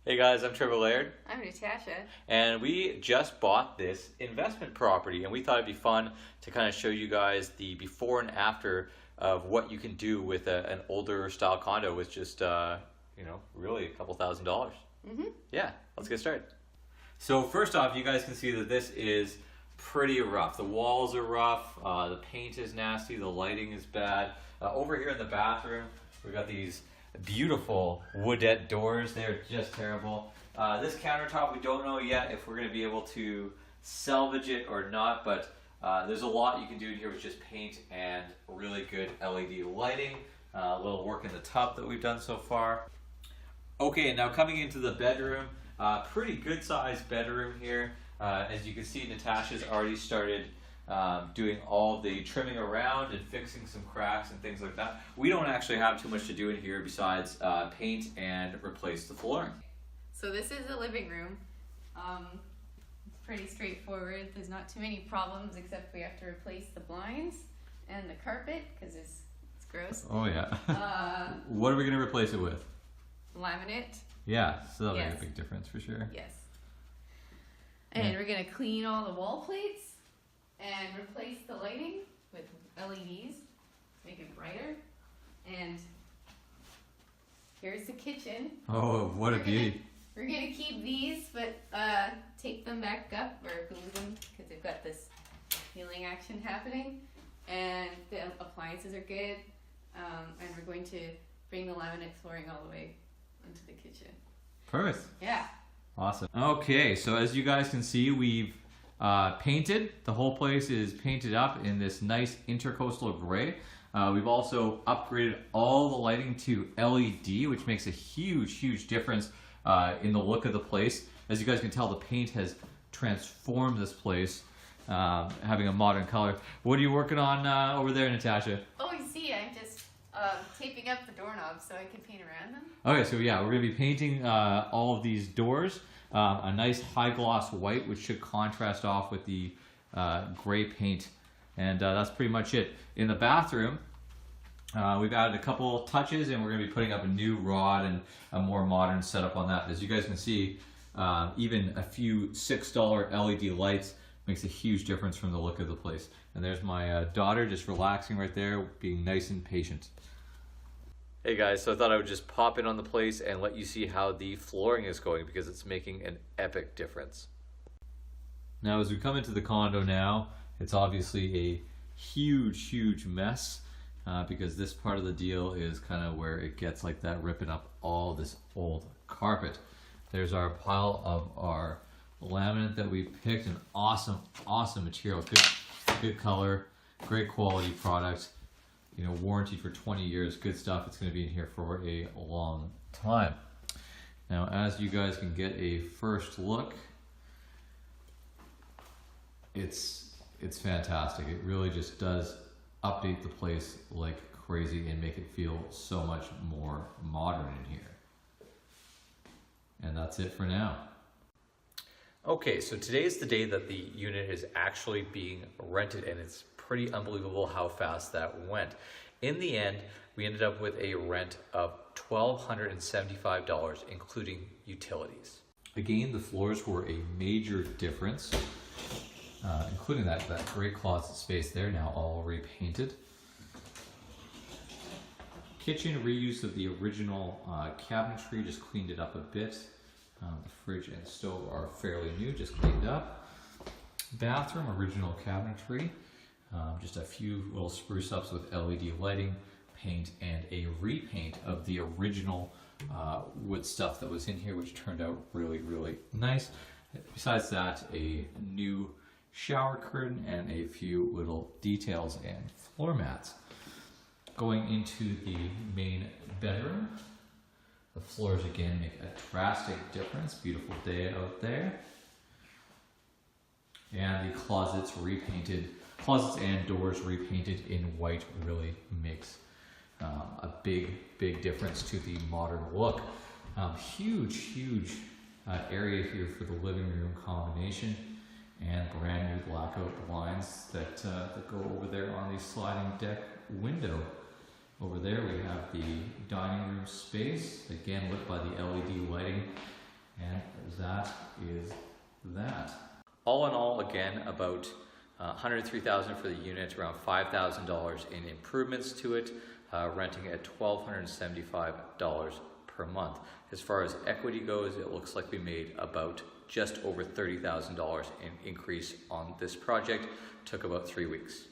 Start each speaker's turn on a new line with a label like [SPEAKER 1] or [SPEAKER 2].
[SPEAKER 1] Hey guys, I'm Trevor Laird,
[SPEAKER 2] I'm Natasha.
[SPEAKER 1] and we just bought this investment property, and we thought it'd be fun to kind of show you guys the before and after of what you can do with an older style condo with just, really a couple $1,000s.
[SPEAKER 2] Mm-hmm.
[SPEAKER 1] Yeah, let's get started. So first off, you guys can see that this is pretty rough. The walls are rough, the paint is nasty, the lighting is bad. Over here in the bathroom, we've got these beautiful woodette doors. They're just terrible. This countertop, we don't know yet if we're going to be able to salvage it or not, but there's a lot you can do in here with just paint and really good LED lighting. A little work in the tub that we've done so far. Okay, now coming into the bedroom, pretty good sized bedroom here. As you can see, Natasha's already started doing all the trimming around and fixing some cracks and things like that. We don't actually have too much to do in here besides paint and replace the flooring.
[SPEAKER 2] So this is the living room. It's pretty straightforward. There's not too many problems except we have to replace the blinds and the carpet because it's gross.
[SPEAKER 1] Oh yeah. What are we going to replace it with?
[SPEAKER 2] Laminate.
[SPEAKER 1] Yeah, so that'll
[SPEAKER 2] Yes.
[SPEAKER 1] make a big difference for sure.
[SPEAKER 2] Yes. And we're going to clean all the wall plates and replace the lighting with LEDs to make it brighter. And here's the kitchen.
[SPEAKER 1] Oh, what a beauty.
[SPEAKER 2] We're gonna keep these, but tape them back up or glue them because they've got this healing action happening. And the appliances are good. And we're going to bring the laminate flooring all the way into the kitchen.
[SPEAKER 1] Perfect.
[SPEAKER 2] Yeah.
[SPEAKER 1] Awesome. Okay, so as you guys can see, we've painted. The whole place is painted up in this nice intercoastal gray. We've also upgraded all the lighting to LED, which makes a huge difference in the look of the place. As you guys can tell, the paint has transformed this place, having a modern color. What are you working on over there, Natasha?
[SPEAKER 2] Oh, you see, I'm just taping up the doorknobs so I can paint around them.
[SPEAKER 1] Okay, so yeah, we're going to be painting all of these doors a nice high gloss white, which should contrast off with the gray paint. And that's pretty much it. In the bathroom, we've added a couple touches, and we're going to be putting up a new rod and a more modern setup on that. As you guys can see, even a few $6 LED lights makes a huge difference from the look of the place. And there's my daughter just relaxing right there, being nice and patient. Hey guys, so I thought I would just pop in on the place and let you see how the flooring is going because it's making an epic difference. Now as we come into the condo now, it's obviously a huge mess because this part of the deal is kind of where it gets like that, ripping up all this old carpet. There's our pile of our laminate that we picked, an awesome material, good color, great quality product. You know, warranty for 20 years, good stuff. It's going to be in here for a long time. Now, as you guys can get a first look, it's fantastic. It really just does update the place like crazy and make it feel so much more modern in here. And that's it for now. Okay, so today is the day that the unit is actually being rented, and it's pretty unbelievable how fast that went. In the end, we ended up with a rent of $1,275, including utilities. Again, the floors were a major difference, including that great closet space there, now all repainted. Kitchen, reuse of the original cabinetry, just cleaned it up a bit. The fridge and stove are fairly new, just cleaned up. Bathroom, original cabinetry. Just a few little spruce ups with LED lighting, paint, and a repaint of the original wood stuff that was in here, which turned out really nice. Besides that, a new shower curtain and a few little details and floor mats. Going into the main bedroom, the floors again make a drastic difference. Beautiful day out there. And the closets and doors repainted in white really makes a big difference to the modern look. Huge area here for the living room combination, and brand new blackout blinds that go over there on the sliding deck window. Over there we have the dining room space, again lit by the LED lighting, all in all, again, about $103,000 for the unit, around $5,000 in improvements to it, renting at $1,275 per month. As far as equity goes, it looks like we made about just over $30,000 in increase on this project. Took about 3 weeks.